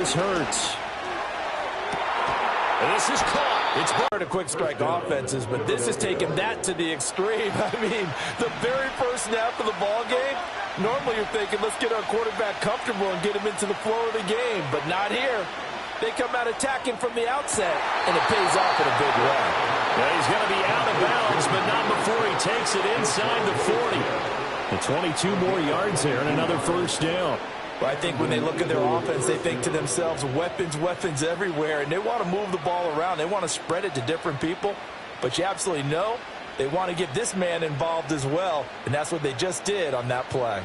This hurts. This is caught. It's better to quick strike offenses, but this is taking that to the extreme. I mean, the very first snap of the ball game, normally you're thinking, let's get our quarterback comfortable and get him into the flow of the game, but not here. They come out attacking from the outset, and it pays off in a big way. Well, he's going to be out of bounds, but not before he takes it inside the 40. The 22 more yards there and another first down. Well, I think when they look at their offense, they think to themselves, weapons, weapons everywhere, and they want to move the ball around. They want to spread it to different people, but you absolutely know they want to get this man involved as well, and that's what they just did on that play.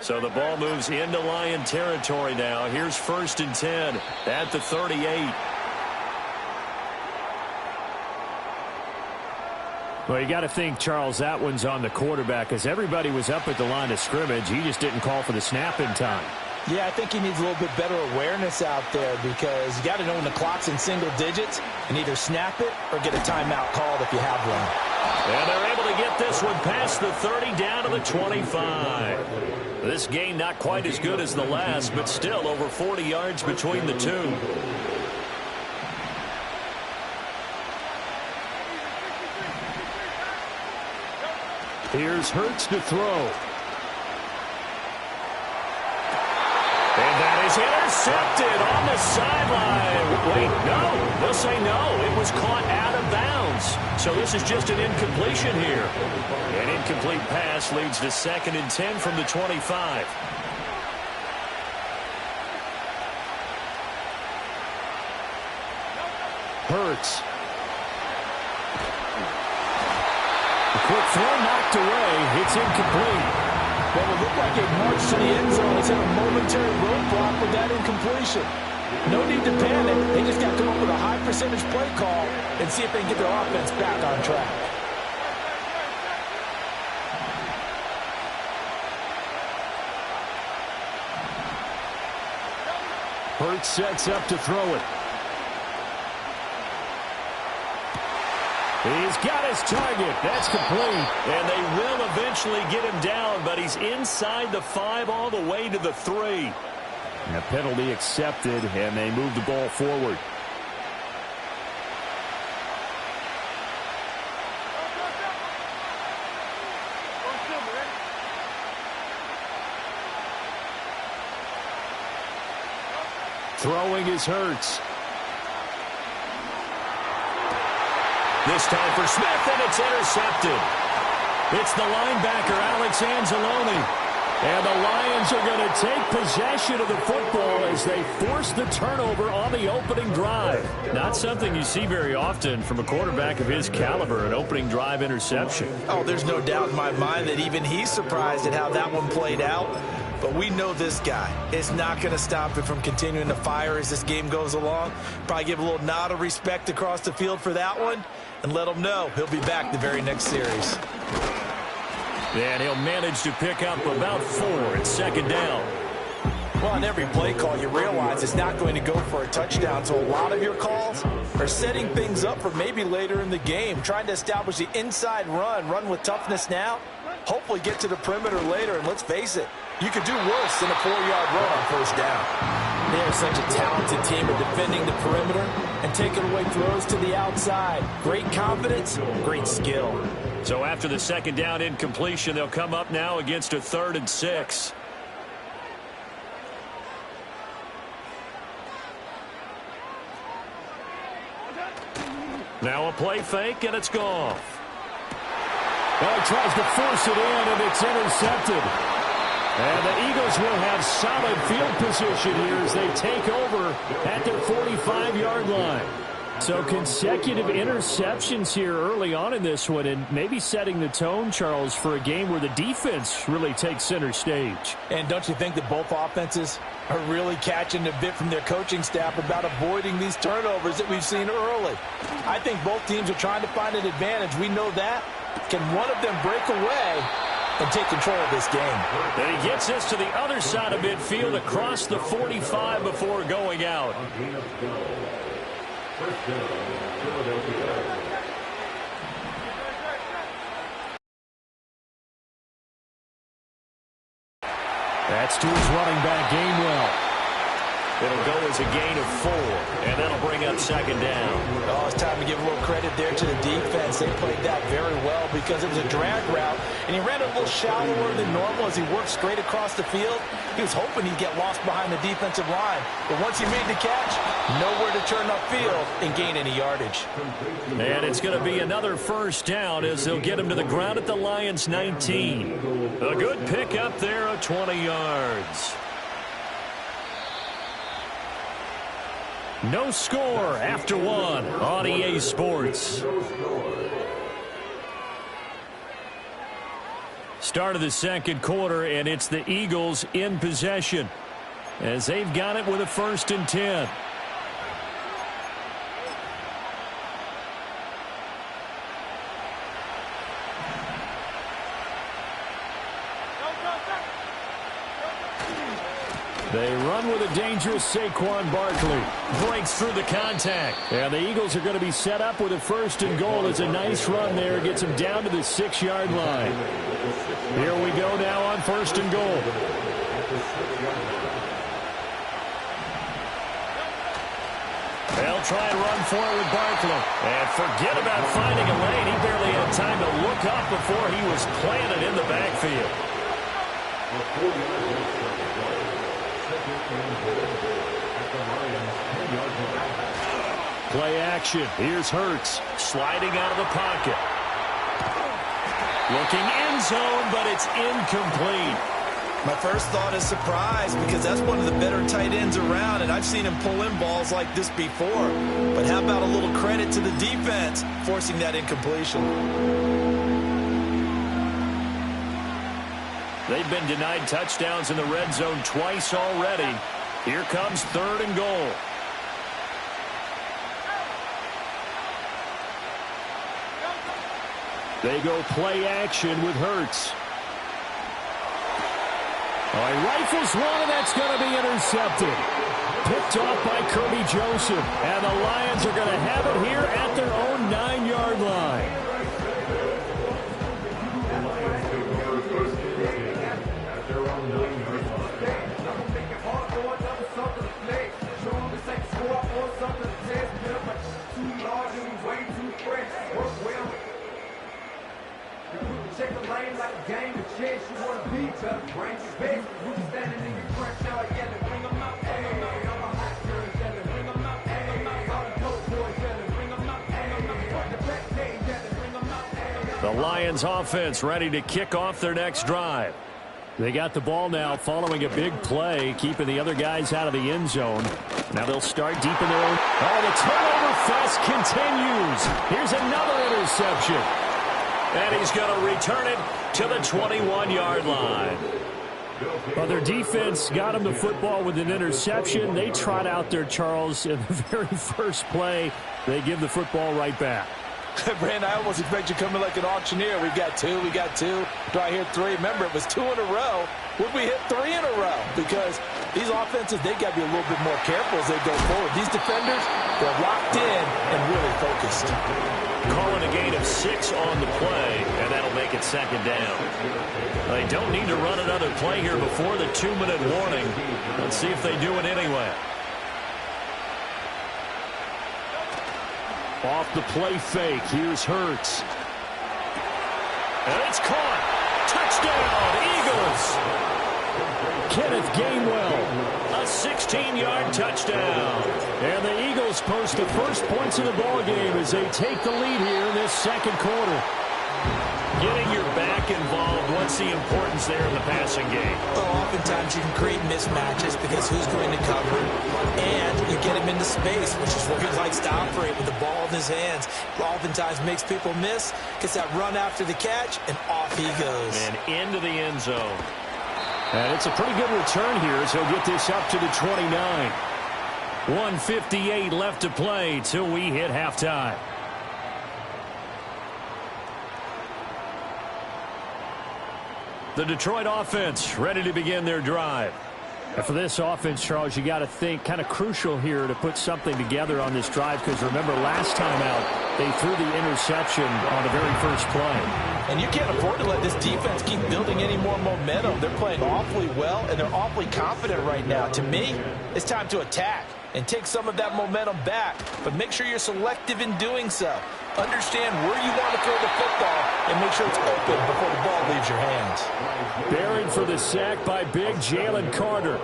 So the ball moves into Lion territory now. Here's 1st and 10 at the 38. Well, you got to think, Charles, that one's on the quarterback as everybody was up at the line of scrimmage. He just didn't call for the snap in time. Yeah, I think he needs a little bit better awareness out there because you got to know when the clock's in single digits and either snap it or get a timeout called if you have one. And they're able to get this one past the 30 down to the 25. This game not quite as good as the last, but still over 40 yards between the two. Here's Hurts to throw. And that is intercepted on the sideline. Wait, no. They'll say no. It was caught out of bounds. So this is just an incompletion here. An incomplete pass leads to 2nd and 10 from the 25. Hurts. The quick throw knocked away. It's incomplete. Well, it looked like it marched to the end zone. It's had a momentary roadblock with that incompletion. No need to panic. They just got to come up with a high percentage play call and see if they can get their offense back on track. Hurts sets up to throw it. He's got his target. That's complete. And they will eventually get him down, but he's inside the 5 all the way to the 3. And a penalty accepted, and they move the ball forward. Throwing is Hurts. This time for Smith, and it's intercepted. It's the linebacker, Alex Anzalone. And the Lions are going to take possession of the football as they force the turnover on the opening drive. Not something you see very often from a quarterback of his caliber, an opening drive interception. Oh, there's no doubt in my mind that even he's surprised at how that one played out. But we know this guy is not going to stop it from continuing to fire as this game goes along. Probably give a little nod of respect across the field for that one and let him know he'll be back the very next series. And he'll manage to pick up about 4 at 2nd down. Well, on every play call, you realize it's not going to go for a touchdown, so a lot of your calls are setting things up for maybe later in the game, trying to establish the inside run with toughness now, hopefully get to the perimeter later, and let's face it, you could do worse than a 4-yard run on 1st down. They are such a talented team at defending the perimeter and taking away throws to the outside. Great confidence, great skill. So after the 2nd down incompletion, they'll come up now against a 3rd and 6. Now a play fake, and it's gone. Well, he tries to force it in, and it's intercepted. And the Eagles will have solid field position here as they take over at their 45-yard line. So consecutive interceptions here early on in this one, and maybe setting the tone, Charles, for a game where the defense really takes center stage. And don't you think that both offenses are really catching a bit from their coaching staff about avoiding these turnovers that we've seen early? I think both teams are trying to find an advantage. We know that. Can one of them break away? and take control of this game. And he gets us to the other side of midfield across the 45 before going out. That's to his running back, Gainwell. It'll go as a gain of 4, and that'll bring up second down. Oh, it's time to give a little credit there to the defense. They played that very well because it was a drag route, and he ran it a little shallower than normal as he worked straight across the field. He was hoping he'd get lost behind the defensive line, but once he made the catch, nowhere to turn upfield and gain any yardage. And it's going to be another first down as they'll get him to the ground at the Lions' 19. A good pick up there of 20 yards. No score after 1 on EA Sports. Start of the second quarter, and it's the Eagles in possession as they've got it with a 1st and 10. They run with a dangerous Saquon Barkley. Breaks through the contact. And the Eagles are going to be set up with a 1st and goal. It's a nice run there. Gets them down to the 6-yard line. Here we go now on 1st and goal. They'll try and run for it with Barkley. And forget about finding a lane. He barely had time to look up before he was planted in the backfield. Play action. Here's Hurts sliding out of the pocket. Looking end zone, but it's incomplete. My first thought is surprise because that's one of the better tight ends around, and I've seen him pull in balls like this before. But how about a little credit to the defense forcing that incompletion? They've been denied touchdowns in the red zone twice already. Here comes 3rd and goal. They go play action with Hurts. Oh, he rifles one, and that's going to be intercepted. Picked off by Kirby Joseph. And the Lions are going to have it here at their own 9-yard line. Check the lane like a game of chess. You want to beat up, range is big. You standing in your crunch now, yelling, bring them out, hey. I'm a hot girl yelling, bring them out, hey. All the dope boys yelling, bring them out, hey. Front the back, they yelling, bring them out, hey. The Lions offense ready to kick off their next drive. They got the ball now following a big play, keeping the other guys out of the end zone. Now they'll start deep in their own. Oh, the turnover fest continues. Here's another interception. And he's going to return it to the 21-yard line. Well, their defense got him the football with an interception. They trot out there, Charles, in the very first play. They give the football right back. Brand, I almost expect you coming like an auctioneer. We got two. Do I hear 3? Remember, it was 2 in a row. Would we hit 3 in a row? Because these offenses, they got to be a little bit more careful as they go forward. These defenders, they're locked in and really focused. Calling a gain of 6 on the play, and that'll make it 2nd down. They don't need to run another play here before the 2-minute warning. Let's see if they do it anyway. Off the play fake, here's Hurts. And it's caught. Touchdown, Eagles. Kenneth Gainwell, a 16-yard touchdown. And the Eagles post the first points of the ballgame as they take the lead here in this second quarter. Getting your back involved, what's the importance there in the passing game? Well, oftentimes you can create mismatches because who's going to cover, and you get him into space, which is where he likes to operate with the ball in his hands. Oftentimes makes people miss, gets that run after the catch, and off he goes. And into the end zone. And it's a pretty good return here as he'll get this up to the 29. 1:58 left to play till we hit halftime. The Detroit offense ready to begin their drive. And for this offense, Charles, you got to think kind of crucial here to put something together on this drive, because remember last time out they threw the interception on the very first play. And you can't afford to let this defense keep building any more momentum. They're playing awfully well, and they're awfully confident right now. To me, it's time to attack and take some of that momentum back, but make sure you're selective in doing so. Understand where you want to throw the football and make sure it's open before the ball leaves your hands. Buried for the sack by big Jalen Carter.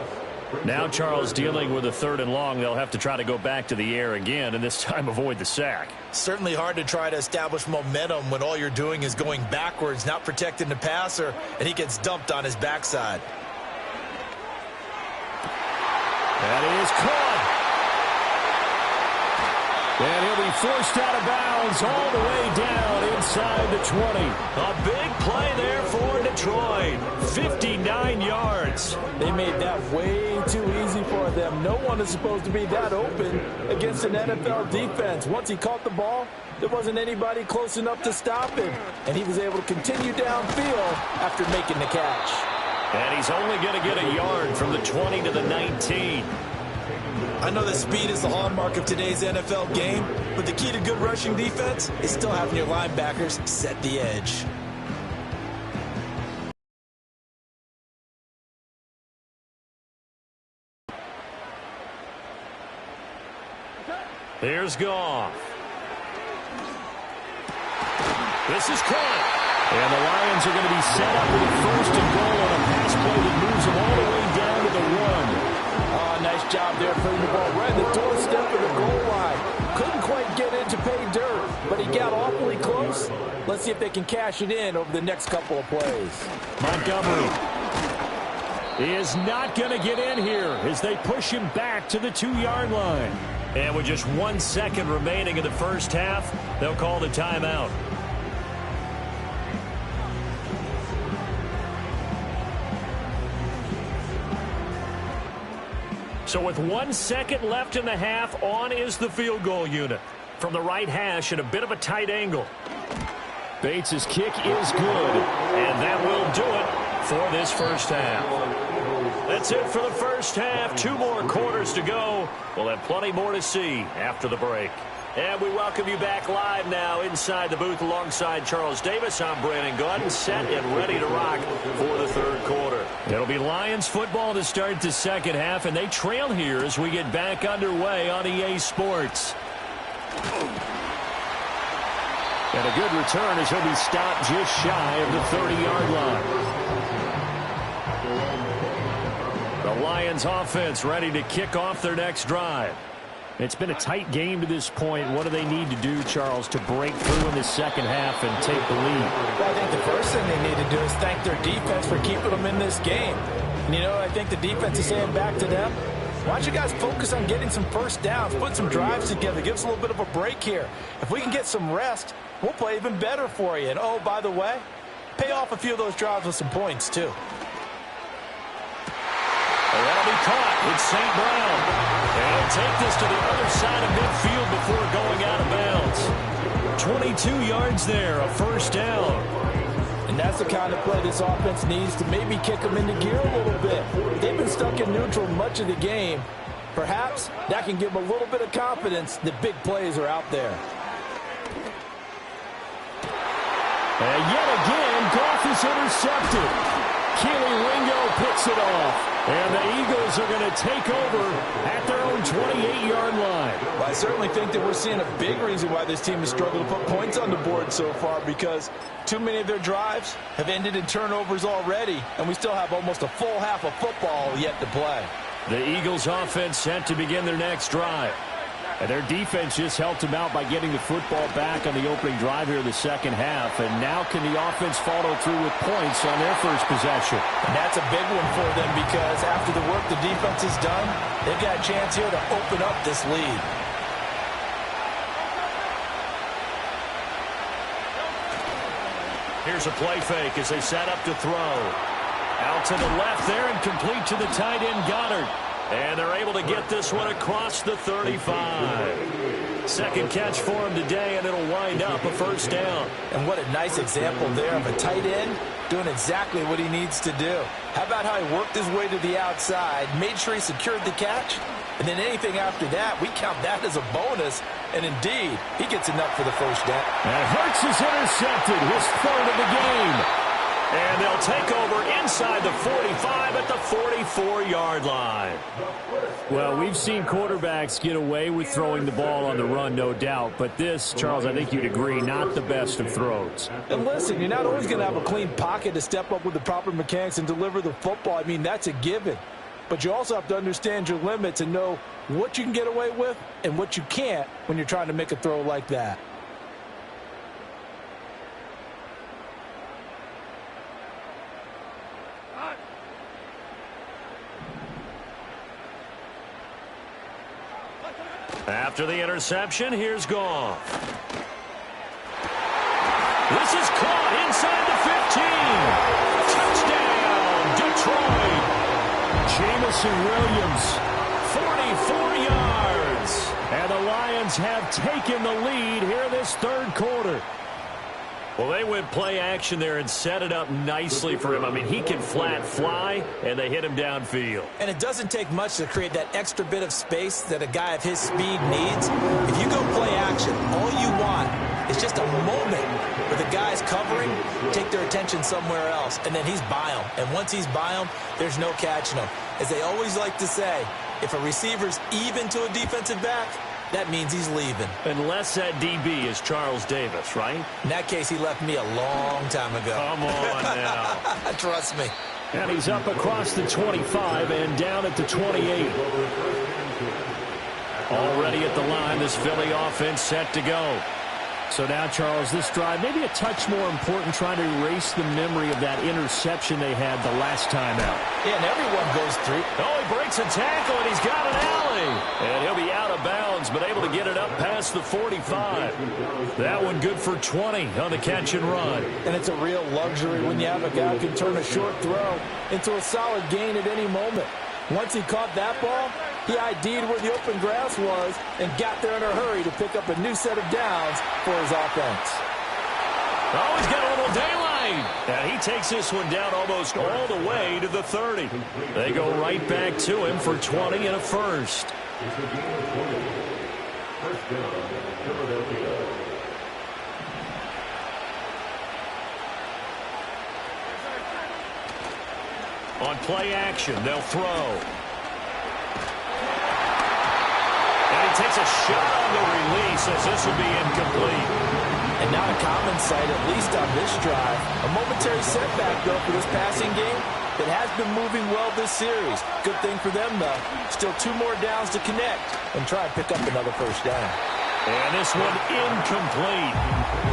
Now Charles dealing with a 3rd and long. They'll have to try to go back to the air again, and this time avoid the sack. Certainly hard to try to establish momentum when all you're doing is going backwards, not protecting the passer, and he gets dumped on his backside. That is caught. And he'll be forced out of bounds all the way down inside the 20. A big play there for Detroit. 59 yards. They made that way too easy for them. No one is supposed to be that open against an NFL defense. Once he caught the ball, there wasn't anybody close enough to stop him. And he was able to continue downfield after making the catch. And he's only going to get a yard from the 20 to the 19. I know that speed is the hallmark of today's NFL game, but the key to good rushing defense is still having your linebackers set the edge. Here's Goff. This is caught. And the Lions are going to be set up with a 1st and goal on a pass play that moves them all the way down to the 1. Nice job there putting the ball right at the doorstep of the goal line. Couldn't quite get in to pay dirt, but he got awfully close. Let's see if they can cash it in over the next couple of plays. Montgomery is not going to get in here as they push him back to the 2-yard line. And with just 1 second remaining in the first half, they'll call the timeout. So with 1 second left in the half, on is the field goal unit. From the right hash at a bit of a tight angle. Bates' kick is good, and that will do it for this first half. That's it for the first half. 2 more quarters to go. We'll have plenty more to see after the break. And we welcome you back live now inside the booth alongside Charles Davis. I'm Brandon Gaudin, set and ready to rock for the 3rd quarter. It'll be Lions football to start the second half, and they trail here as we get back underway on EA Sports. And a good return as he'll be stopped just shy of the 30-yard line. The Lions offense ready to kick off their next drive. It's been a tight game to this point. What do they need to do, Charles, to break through in the second half and take the lead? Well, I think the first thing they need to do is thank their defense for keeping them in this game. And, you know, I think the defense is saying back to them, why don't you guys focus on getting some first downs, put some drives together, give us a little bit of a break here. If we can get some rest, we'll play even better for you. And, oh, by the way, pay off a few of those drives with some points, too. And that'll be caught. It's St. Brown. And he'll take this to the other side of midfield before going out of bounds. 22 yards there, a first down. And that's the kind of play this offense needs to maybe kick them into gear a little bit. They've been stuck in neutral much of the game. Perhaps that can give them a little bit of confidence that big plays are out there. And yet again, Goff is intercepted. Keely Ringo puts it off. And the Eagles are going to take over at their own 28-yard line. Well, I certainly think that we're seeing a big reason why this team has struggled to put points on the board so far, because too many of their drives have ended in turnovers already, and we still have almost a full half of football yet to play. The Eagles offense set to begin their next drive. And their defense just helped them out by getting the football back on the opening drive here in the second half. And now can the offense follow through with points on their first possession? And that's a big one for them, because after the work the defense has done, they've got a chance here to open up this lead. Here's a play fake as they set up to throw. Out to the left there and complete to the tight end Goddard. And they're able to get this one across the 35. Second catch for him today, and it'll wind up a first down. And what a nice example there of a tight end doing exactly what he needs to do. How about how he worked his way to the outside, made sure he secured the catch, and then anything after that, we count that as a bonus. And indeed, he gets enough for the first down. And Hurts is intercepted, his third of the game. And they'll take over inside the 45 at the 44-yard line. Well, we've seen quarterbacks get away with throwing the ball on the run, no doubt. But this, Charles, I think you'd agree, not the best of throws. And listen, you're not always going to have a clean pocket to step up with the proper mechanics and deliver the football. I mean, that's a given. But you also have to understand your limits and know what you can get away with and what you can't when you're trying to make a throw like that. After the interception, here's Goff. This is caught inside the 15. Touchdown, Detroit. Jamison Williams, 44 yards. And the Lions have taken the lead here this third quarter. Well, they went play action there and set it up nicely for him. I mean, he can flat fly, and they hit him downfield. And it doesn't take much to create that extra bit of space that a guy of his speed needs. If you go play action, all you want is just a moment where the guy's covering, take their attention somewhere else, and then he's by him. And once he's by him, there's no catching him. As they always like to say, if a receiver's even to a defensive back, that means he's leaving. Unless that DB is Charles Davis, right? In that case, he left me a long time ago. Come on now. Trust me. And he's up across the 25 and down at the 28. Already at the line, this Philly offense set to go. So now, Charles, this drive maybe a touch more important, trying to erase the memory of that interception they had the last time out. Yeah, and everyone goes through. Oh, he breaks a tackle, and he's got an alley. And he'll be out of bounds, but able to get it up past the 45. That one good for 20 on the catch and run. And it's a real luxury when you have a guy who can turn a short throw into a solid gain at any moment. Once he caught that ball, he ID'd where the open grass was and got there in a hurry to pick up a new set of downs for his offense. Oh, he's got a little daylight. And he takes this one down almost all the way to the 30. They go right back to him for 20 and a first. On play action, they'll throw. And he takes a shot on the release as this will be incomplete. And not a common sight, at least on this drive. A momentary setback, though, for this passing game that has been moving well this series. Good thing for them, though. Still 2 more downs to connect and try and pick up another first down. And this one incomplete.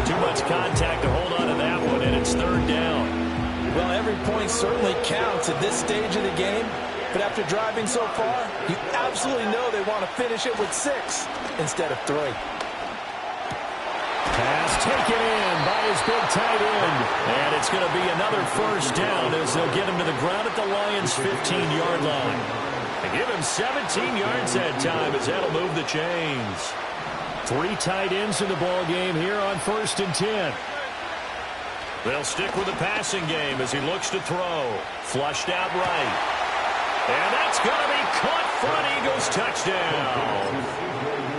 Too much contact to hold on to that one, and it's third down. Well, every point certainly counts at this stage of the game. But after driving so far, you absolutely know they want to finish it with 6 instead of 3. Pass taken in by his big tight end. And it's going to be another first down as they'll get him to the ground at the Lions' 15-yard line. They give him 17 yards that time as that'll move the chains. 3 tight ends in the ball game here on 1st and 10. They'll stick with the passing game as he looks to throw. Flushed out right. And that's going to be caught for an Eagles touchdown.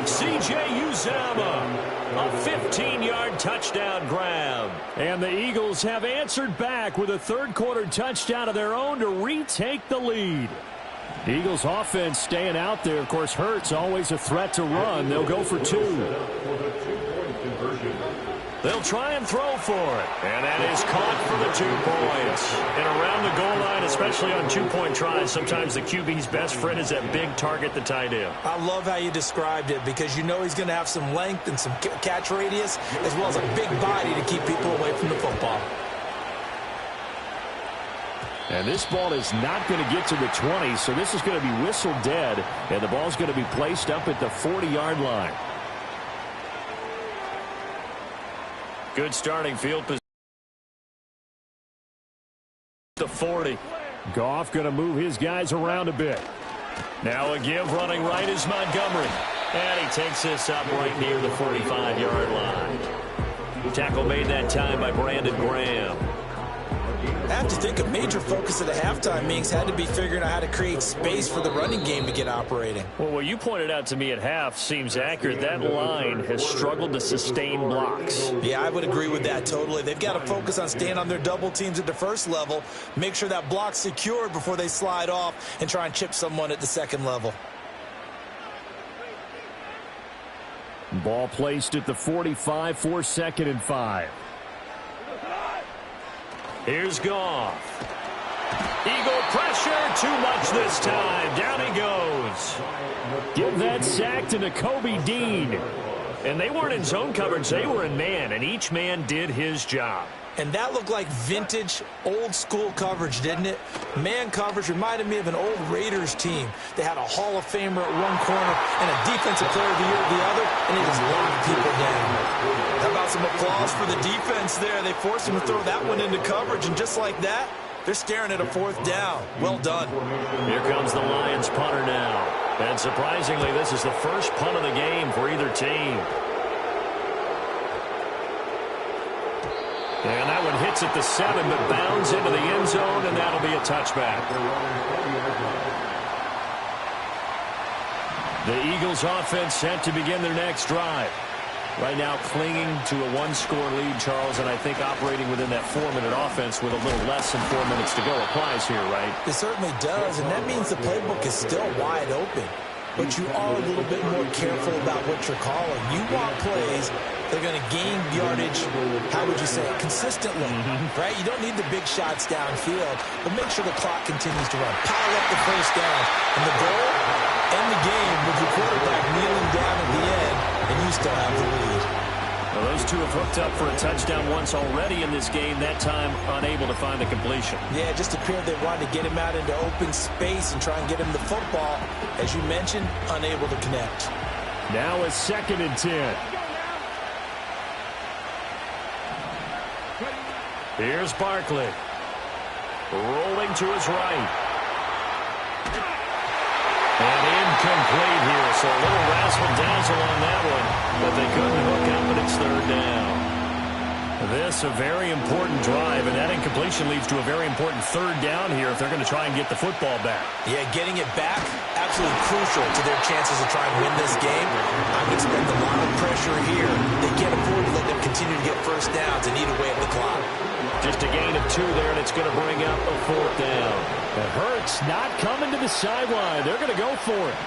C.J. Uzomah, a 15-yard touchdown grab. And the Eagles have answered back with a third-quarter touchdown of their own to retake the lead. Eagles offense staying out there. Of course, Hurts always a threat to run. They'll go for 2. They'll try and throw for it. And that is caught for the 2 points. And around the goal line, especially on 2-point tries, sometimes the QB's best friend is that big target, the tight end. I love how you described it because you know he's going to have some length and some catch radius as well as a big body to keep people away from the football. And this ball is not going to get to the 20, so this is going to be whistled dead, and the ball's going to be placed up at the 40-yard line. Good starting field position. The 40. Goff going to move his guys around a bit. Now a give running right is Montgomery. And he takes this up right near the 45-yard line. Tackle made that time by Brandon Graham. I have to think a major focus at the halftime meetings had to be figuring out how to create space for the running game to get operating. Well, what you pointed out to me at half seems accurate. That line has struggled to sustain blocks. Yeah, I would agree with that totally. They've got to focus on staying on their double teams at the first level, make sure that block's secured before they slide off and try and chip someone at the second level. Ball placed at the 45 for 2nd and 5. Here's Goff. Eagle pressure, too much this time. Down he goes. Give that sack to Nakobe Dean. And they weren't in zone coverage, they were in man, and each man did his job. And that looked like vintage, old-school coverage, didn't it? Man coverage reminded me of an old Raiders team. They had a Hall of Famer at one corner and a Defensive Player of the Year at the other, and they just locked people down. How about some applause for the defense there? They forced him to throw that one into coverage, and just like that, they're staring at a 4th down. Well done. Here comes the Lions punter now. And surprisingly, this is the first punt of the game for either team. And that one hits at the 7, but bounds into the end zone, and that'll be a touchback. The Eagles offense set to begin their next drive. Right now clinging to a 1-score lead, Charles, and I think operating within that 4-minute offense with a little less than 4 minutes to go applies here, right? It certainly does, and that means the playbook is still wide open. But you are a little bit more careful about what you're calling. You want plays that are going to gain yardage, how would you say it, consistently, right? You don't need the big shots downfield, but make sure the clock continues to run. Pile up the first down. And the goal, end the game with your quarterback kneeling down at the end, and you still have the lead. Well, those two have hooked up for a touchdown once already in this game, that time unable to find the completion. Yeah, it just appeared they wanted to get him out into open space and try and get him the football. As you mentioned, unable to connect. Now a 2nd and 10. Here's Barkley. Rolling to his right. And incomplete here, so a little razzle-dazzle on that one, but they couldn't hook up, and it's 3rd down. This a very important drive, and that incompletion leads to a very important 3rd down here if they're going to try and get the football back. Yeah, getting it back, absolutely crucial to their chances of trying to win this game. I would expect a lot of pressure here. They can't afford to let them continue to get first downs and eat away at the clock. Just a gain of 2 there, and it's going to bring up a 4th down. It hurts not coming to the sideline. They're going to go for it.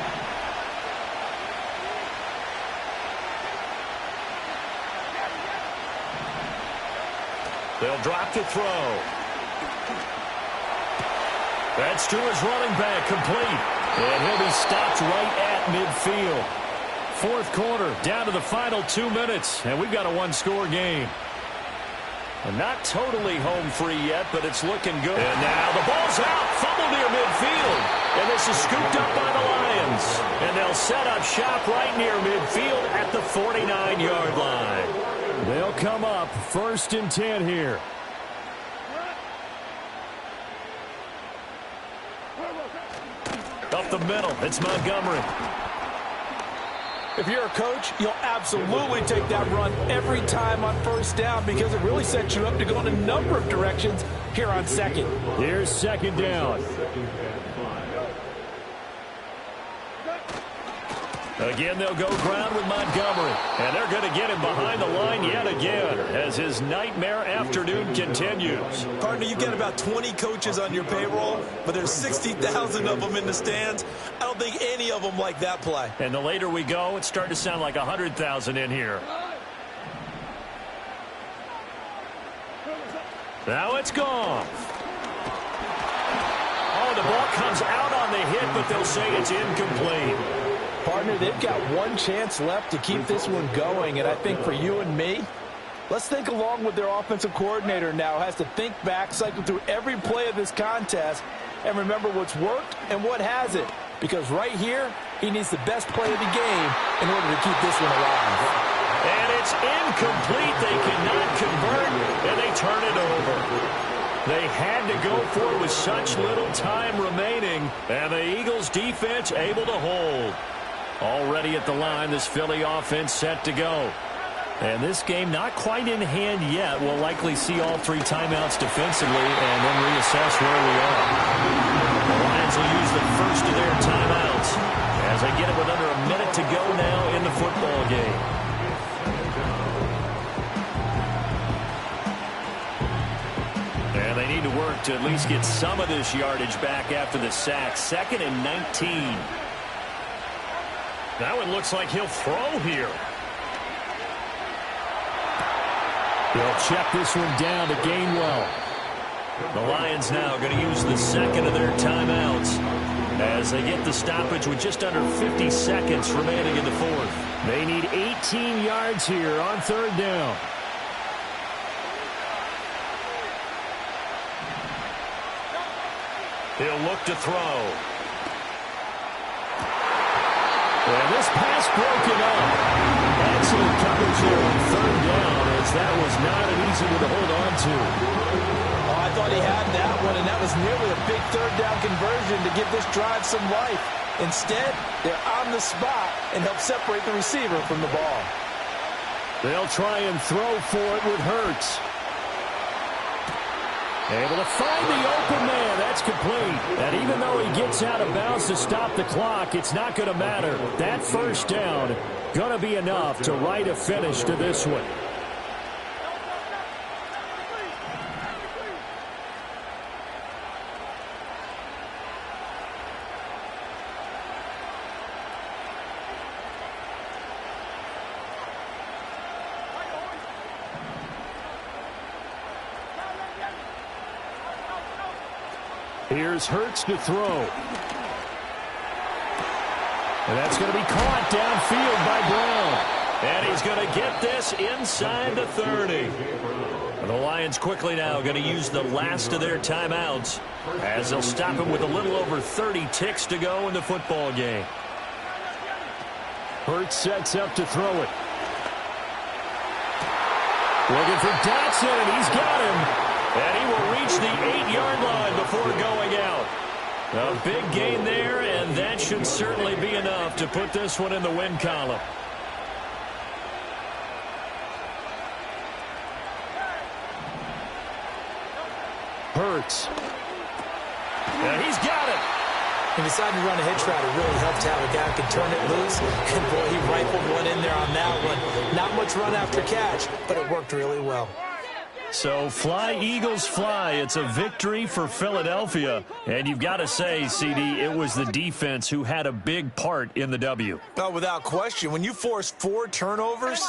They'll drop to throw. That's to his running back, complete. And he'll be stopped right at midfield. 4th quarter, down to the final 2 minutes, and we've got a 1-score game. And not totally home free yet, but it's looking good. And now the ball's out, fumble near midfield. And this is scooped up by the Lions. And they'll set up shop right near midfield at the 49-yard line. They'll come up 1st and 10 here. Up the middle, it's Montgomery. If you're a coach, you'll absolutely take that run every time on 1st down because it really sets you up to go in a number of directions here on 2nd. Here's 2nd down. Again, they'll go ground with Montgomery. And they're going to get him behind the line yet again as his nightmare afternoon continues. Partner, you've got about 20 coaches on your payroll, but there's 60,000 of them in the stands. I don't think any of them like that play. And the later we go, it's starting to sound like 100,000 in here. Now it's gone. Oh, the ball comes out on the hit, but they'll say it's incomplete. Partner, they've got one chance left to keep this one going, and I think for you and me, let's think along with their offensive coordinator now. Has to think back, cycle through every play of this contest, and remember what's worked and what hasn't. Because right here, he needs the best play of the game in order to keep this one alive. And it's incomplete. They cannot convert, and they turn it over. They had to go for it with such little time remaining, and the Eagles defense able to hold. Already at the line, this Philly offense set to go. And this game not quite in hand yet. We'll likely see all 3 timeouts defensively and then reassess where we are. The Lions will use the first of their timeouts as they get it with under a minute to go now in the football game. And they need to work to at least get some of this yardage back after the sack. 2nd and 19. That one looks like he'll throw here. They'll check this one down to Gainwell. The Lions now going to use the 2nd of their timeouts as they get the stoppage with just under 50 seconds remaining in the 4th. They need 18 yards here on 3rd down. He'll look to throw. And this pass broken up. Excellent coverage here on 3rd down, as that was not an easy one to hold on to. Oh, I thought he had that one, and that was nearly a big 3rd down conversion to give this drive some life. Instead, they're on the spot and help separate the receiver from the ball. They'll try and throw for it with Hurts. Able to find the open man. That's complete. And even though he gets out of bounds to stop the clock, it's not going to matter. That 1st down going to be enough to write a finish to this one. Here's Hurts to throw. And that's going to be caught downfield by Brown. And he's going to get this inside the 30. And the Lions quickly now going to use the last of their timeouts as they'll stop him with a little over 30 ticks to go in the football game. Hurts sets up to throw it. Looking for Dotson, and he's got him. And he will reach the 8-yard line before going out. A big gain there, and that should certainly be enough to put this one in the win column. Hurts. And he's got it. He decided to run a hitch route. It really helped to have a guy who can turn it loose. And boy, he rifled one in there on that one. Not much run after catch, but it worked really well. So fly, Eagles, fly. It's a victory for Philadelphia. And you've got to say, CD, it was the defense who had a big part in the W. Oh, without question. When you force 4 turnovers,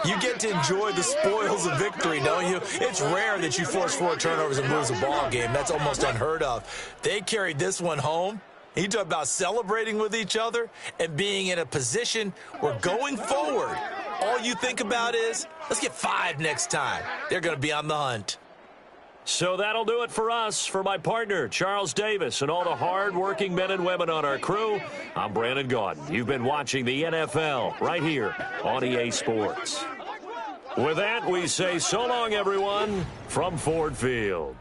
you get to enjoy the spoils of victory, don't you? It's rare that you force 4 turnovers and lose a ball game. That's almost unheard of. They carried this one home. You talk about celebrating with each other and being in a position where going forward, all you think about is, let's get 5 next time. They're going to be on the hunt. So that'll do it for us. For my partner, Charles Davis, and all the hard-working men and women on our crew, I'm Brandon Gaudin. You've been watching the NFL right here on EA Sports. With that, we say so long, everyone, from Ford Field.